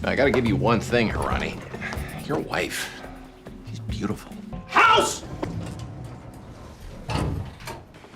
I gotta give you one thing, Hirani. Your wife, she's beautiful. House!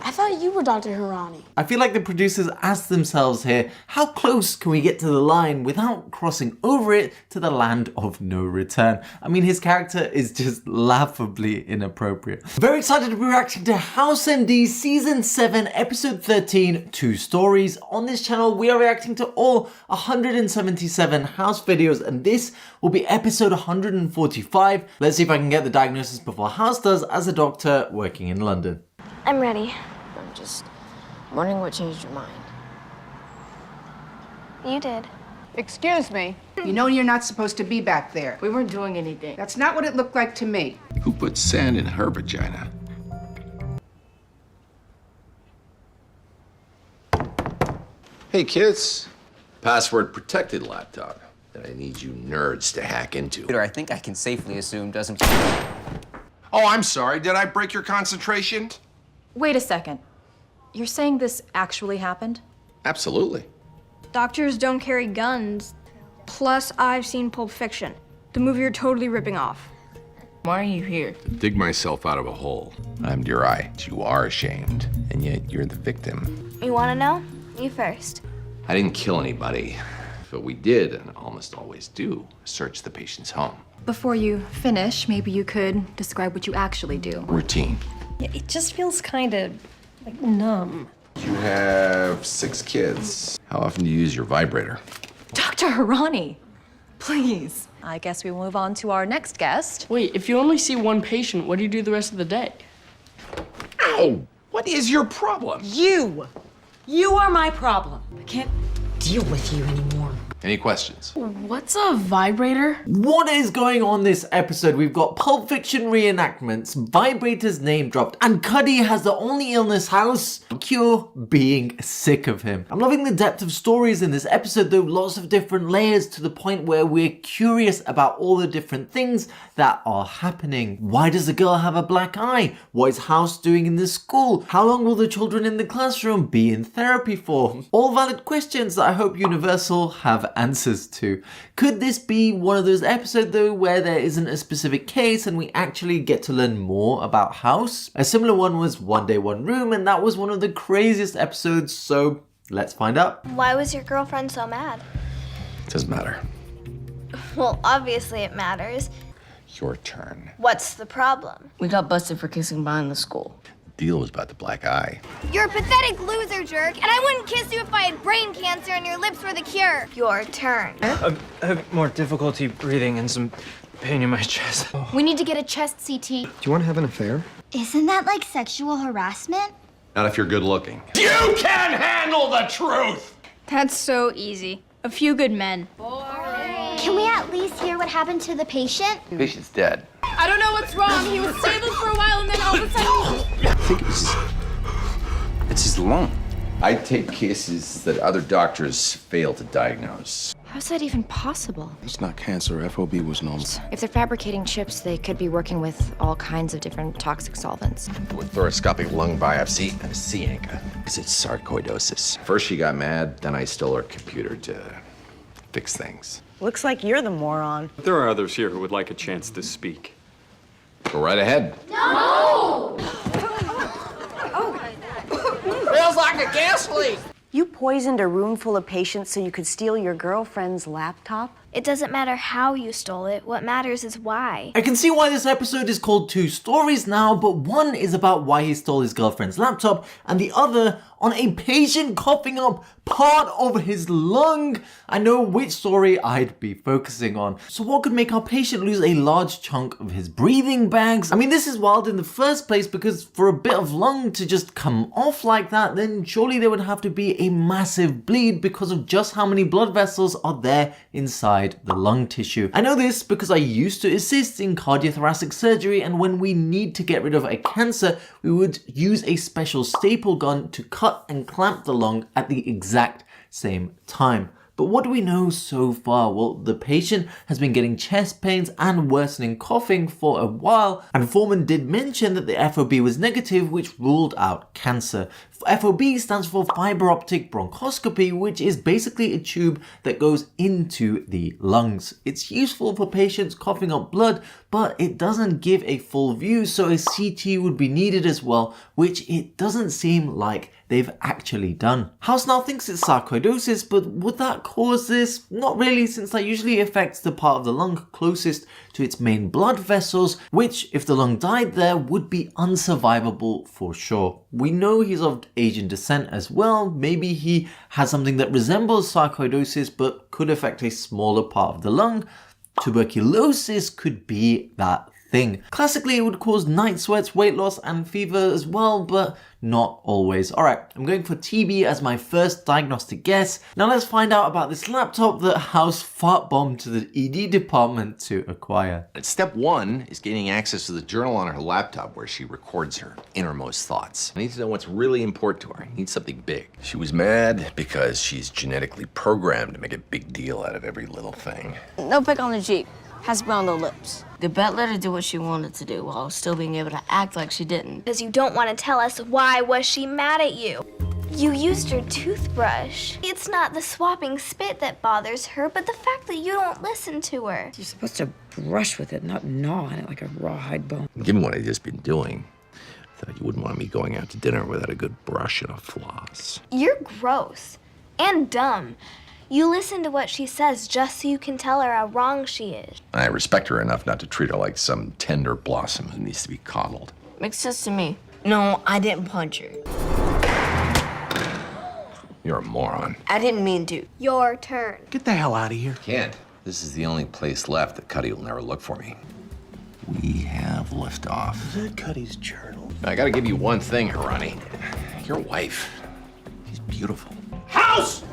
I thought you were Dr. Hirani. I feel like the producers asked themselves here, how close can we get to the line without crossing over it to the land of no return? I mean, his character is just laughably inappropriate. Very excited to be reacting to House MD Season 7, Episode 13, Two Stories. On this channel, we are reacting to all 177 House videos, and this will be episode 145. Let's see if I can get the diagnosis before House does as a doctor working in London. I'm ready. I'm just wondering what changed your mind. You did. Excuse me. You know you're not supposed to be back there. We weren't doing anything. That's not what it looked like to me. Who put sand in her vagina? Hey kids, password protected laptop that I need you nerds to hack into. I think I can safely assume doesn't... Oh, I'm sorry, did I break your concentration? Wait a second. You're saying this actually happened? Absolutely. Doctors don't carry guns. Plus, I've seen Pulp Fiction, the movie you're totally ripping off. Why are you here? To dig myself out of a hole. I'm your eye. You are ashamed, and yet you're the victim. You want to know? You first. I didn't kill anybody, but we did, and almost always do, search the patient's home. Before you finish, maybe you could describe what you actually do. Routine. Yeah, it just feels kind of like numb. You have 6 kids. How often do you use your vibrator? Dr. Hirani, please. I guess we will move on to our next guest. Wait, if you only see one patient, what do you do the rest of the day? Ow! What is your problem? You! You are my problem. I can't deal with you anymore. Any questions? What's a vibrator? What is going on this episode? We've got Pulp Fiction reenactments, vibrators name dropped, and Cuddy has the only illness House cure being sick of him. I'm loving the depth of stories in this episode though, lots of different layers to the point where we're curious about all the different things that are happening. Why does the girl have a black eye? What is House doing in this school? How long will the children in the classroom be in therapy for? All valid questions that I hope Universal have answers to. Could this be one of those episodes though where there isn't a specific case and we actually get to learn more about House? A similar one was One Day One Room, and that was one of the craziest episodes, so let's find out. Why was your girlfriend so mad? Doesn't matter. Well, obviously it matters. Your turn. What's the problem? We got busted for kissing behind the school. The deal was about the black eye. You're a pathetic loser, jerk, and I wouldn't kiss you if I had brain cancer and your lips were the cure. Your turn. I have more difficulty breathing and some pain in my chest. We need to get a chest CT. Do you want to have an affair? Isn't that like sexual harassment? Not if you're good looking. You can handle the truth! That's so easy. A few good men. Can we at least hear what happened to the patient? The patient's dead. I don't know what's wrong. He was stable for a while and then all of a sudden... I think it's his lung. I take cases that other doctors fail to diagnose. How's that even possible? It's not cancer. FOB was normal. If they're fabricating chips, they could be working with all kinds of different toxic solvents. With thoracoscopic lung biopsy and a C anchor. It's sarcoidosis. First she got mad, then I stole her computer to fix things. Looks like you're the moron. There are others here who would like a chance to speak. Go right ahead. No! Feels like a gas leak. You poisoned a room full of patients so you could steal your girlfriend's laptop? It doesn't matter how you stole it. What matters is why. I can see why this episode is called Two Stories now, but one is about why he stole his girlfriend's laptop, and the other on a patient coughing up part of his lung. I know which story I'd be focusing on. So what could make our patient lose a large chunk of his breathing bags? I mean, this is wild in the first place because for a bit of lung to just come off like that, then surely there would have to be a massive bleed because of just how many blood vessels are there inside the lung tissue. I know this because I used to assist in cardiothoracic surgery, and when we need to get rid of a cancer, we would use a special staple gun to cut and clamp the lung at the exact same time. But what do we know so far? Well, the patient has been getting chest pains and worsening coughing for a while, and Foreman did mention that the FOB was negative, which ruled out cancer. FOB stands for fiber optic bronchoscopy, which is basically a tube that goes into the lungs. It's useful for patients coughing up blood, but it doesn't give a full view, so a CT would be needed as well, which it doesn't seem like they've actually done. House now thinks it's sarcoidosis, but would that cause this? Not really, since that usually affects the part of the lung closest to its main blood vessels, which, if the lung died there, would be unsurvivable for sure. We know he's of Asian descent as well. Maybe he has something that resembles sarcoidosis but could affect a smaller part of the lung. Tuberculosis could be that thing. Classically, it would cause night sweats, weight loss, and fever as well, but not always. Alright, I'm going for TB as my first diagnostic guess. Now let's find out about this laptop that House fart bombed to the ED department to acquire. Step 1 is gaining access to the journal on her laptop where she records her innermost thoughts. I need to know what's really important to her. I need something big. She was mad because she's genetically programmed to make a big deal out of every little thing. No pick on the Jeep. Has brown lips. The bet let her do what she wanted to do while still being able to act like she didn't. Because you don't want to tell us why was she mad at you. You used your toothbrush. It's not the swapping spit that bothers her, but the fact that you don't listen to her. You're supposed to brush with it, not gnaw on it like a rawhide bone. Given what I've just been doing, I thought you wouldn't want me going out to dinner without a good brush and a floss. You're gross and dumb. You listen to what she says just so you can tell her how wrong she is. I respect her enough not to treat her like some tender blossom who needs to be coddled. Makes sense to me. No, I didn't punch her. You're a moron. I didn't mean to. Your turn. Get the hell out of here. Can't. This is the only place left that Cuddy will never look for me. We have liftoff. Is that Cuddy's journal? I gotta give you one thing, Harani. Your wife, she's beautiful. House!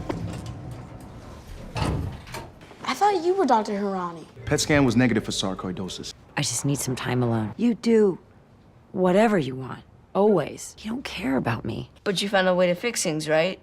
I thought you were Dr. Harani. PET scan was negative for sarcoidosis. I just need some time alone. You do whatever you want. Always. You don't care about me. But you found a way to fix things, right?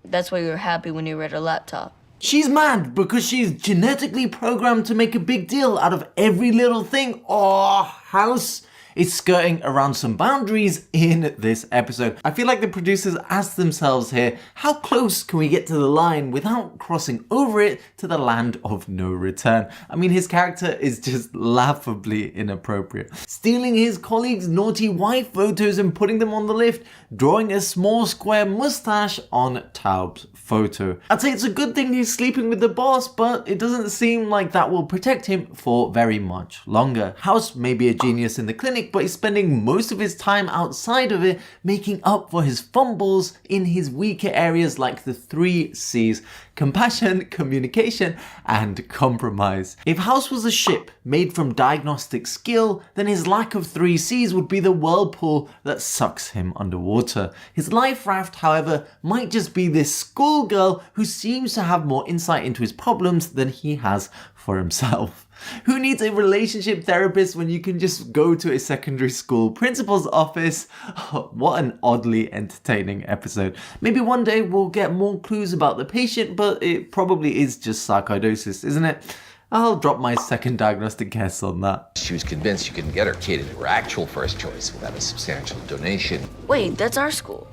That's why you were happy when you read her laptop. She's mad because she's genetically programmed to make a big deal out of every little thing. Oh, House is skirting around some boundaries in this episode. I feel like the producers asked themselves here, how close can we get to the line without crossing over it to the land of no return? I mean, his character is just laughably inappropriate. Stealing his colleague's naughty wife photos and putting them on the lift, drawing a small square mustache on Taub's photo. I'd say it's a good thing he's sleeping with the boss, but it doesn't seem like that will protect him for very much longer. House may be a genius in the clinic, but he's spending most of his time outside of it making up for his fumbles in his weaker areas like the 3 C's: compassion, communication, and compromise. If House was a ship made from diagnostic skill, then his lack of 3 C's would be the whirlpool that sucks him underwater. His life raft, however, might just be this schoolgirl who seems to have more insight into his problems than he has for himself. Who needs a relationship therapist when you can just go to a secondary school principal's office? Oh, what an oddly entertaining episode. Maybe one day we'll get more clues about the patient, but it probably is just sarcoidosis, isn't it? I'll drop my second diagnostic guess on that. She was convinced you couldn't get her kid into her actual first choice without a substantial donation. Wait, that's our school.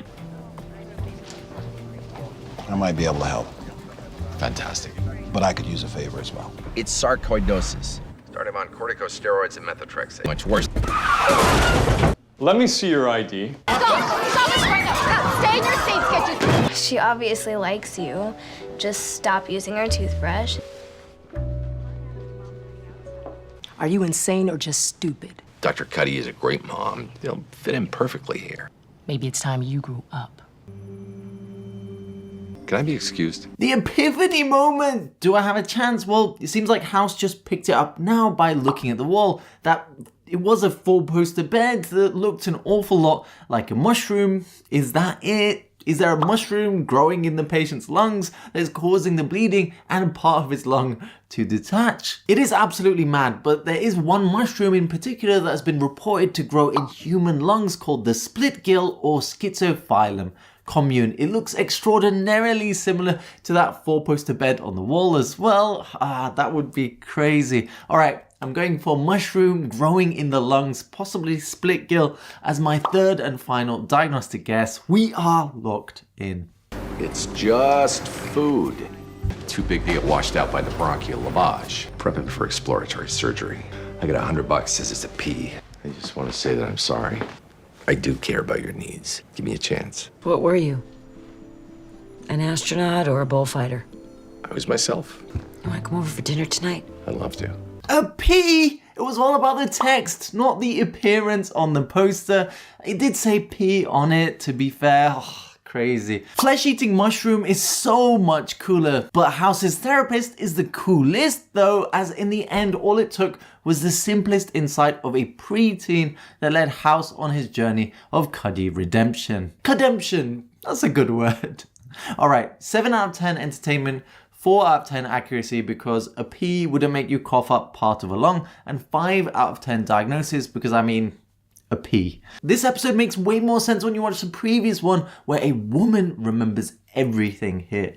I might be able to help, Fantastic. but I could use a favor as well. It's sarcoidosis. Start him on corticosteroids and methotrexate. Much worse. Let me see your ID. Stay in your seat, sketches. She obviously likes you. Just stop using her toothbrush. Are you insane or just stupid? Dr. Cuddy is a great mom. They'll fit in perfectly here. Maybe it's time you grew up. Can I be excused? The epiphany moment! Do I have a chance? Well, it seems like House just picked it up now by looking at the wall. That it was a 4-poster bed that looked an awful lot like a mushroom. Is that it? Is there a mushroom growing in the patient's lungs that is causing the bleeding and part of his lung to detach? It is absolutely mad, but there is one mushroom in particular that has been reported to grow in human lungs called the split gill or Schizophyllum commune. It looks extraordinarily similar to that 4-poster bed on the wall as well. That would be crazy. All right, I'm going for mushroom growing in the lungs, possibly split gill, as my third and final diagnostic guess. We are locked in. It's just food. Too big to get washed out by the bronchial lavage. Prepping for exploratory surgery. I got $100, says it's a P. I just want to say that I'm sorry. I do care about your needs. Give me a chance. What were you? An astronaut or a bullfighter? I was myself. You want to come over for dinner tonight? I'd love to. A P! It was all about the text, not the appearance on the poster. It did say P on it, to be fair. Oh, crazy. Flesh-eating mushroom is so much cooler, but House's therapist is the coolest though, as in the end all it took was the simplest insight of a preteen that led House on his journey of Cuddy redemption. Cademption, that's a good word. Alright, 7 out of 10 entertainment, 4 out of 10 accuracy because a P wouldn't make you cough up part of a lung, and 5 out of 10 diagnosis because I mean, a P. This episode makes way more sense when you watch the previous one where a woman remembers everything here.